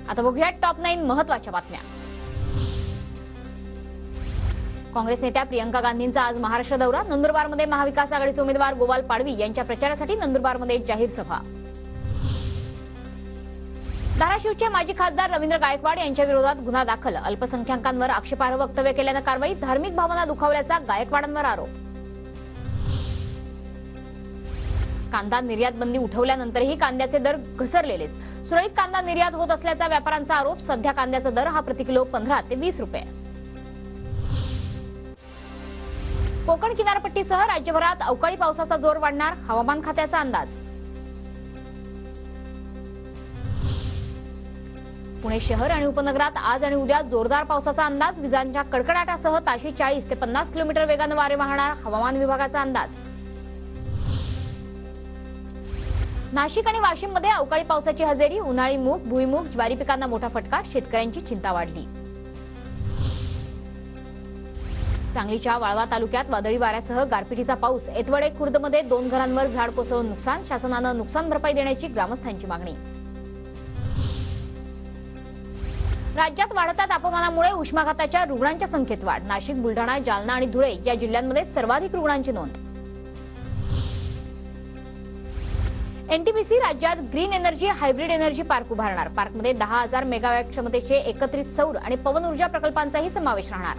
आता बघूया टॉप 9 महत्त्वाच्या बातम्या। काँग्रेस नेत्या प्रियंका गांधींचा आज महाराष्ट्र दौरा। नंदुरबारमध्ये महाविकास आघाडीचे उमेदवार गोपाल पाडवी यांच्या प्रचारासाठी नंदुरबारमध्ये जाहीर सभा। धाराशिवचे माजी खासदार रवींद्र गायकवाड यांच्या विरोधात गुन्हा दाखल। अल्पसंख्याकांवर आक्षेपार्ह वक्तव्य केल्याने कारवाई। धार्मिक भावना दुखावल्याचा गायकवाडांवर आरोप। कांदा निर्यात बंदी उठवल्यानंतरही कांद्याचे दर घसरलेलेच। सुरळीत कांदा निर्यात होत असल्याचा व्यापाऱ्यांचा आरोप। सध्या कांद्याचा दर हा प्रति किलो 15 ते 20 रुपये। कोकण किनारपट्टीसह राज्यभरात अवकाळी पावसाचा जोर वाढणार। हवामान खात्याचा अंदाज। पुणे शहर आणि उपनगरात आज आणि उद्या जोरदार पावसाचा अंदाज। विजांच्या कडकडाटासह ताशी 40 ते 50 किलोमीटर वेगाने वारे वाहणार। हवामान विभागाचा अंदाज। नाशिक आणि वाशिममध्ये अवकाळी पावसाची हजेरी। उन्हाळी मूग, भुईमूग, ज्वारी पिकांना मोठा फटका। शेतकऱ्यांची चिंता वाढली। सांगलीच्या वाळवा तालुक्यात वादळी वाऱ्यासह गारपिटीचा पाऊस। एतवडे खुर्दमध्ये 2 घरांवर झाड कोसळून नुकसान। शासनानं नुकसान भरपाई देण्याची ग्रामस्थांची मागणी। राज्यात वाढत्या तापमानामुळे उष्माघाताच्या रुग्णांच्या संख्येत वाढ। नाशिक, बुलढाणा, जालना आणि धुळे या जिल्ह्यांमध्ये सर्वाधिक रुग्णांची नोंद। एनटीपीसी राज्यात green energy hybrid energy park उभारणार। पार्कमध्ये 10,000 मेगावॅट क्षमतेचे एकत्रित सौर आणि पवन ऊर्जा प्रकल्पांचाही समावेश राहणार।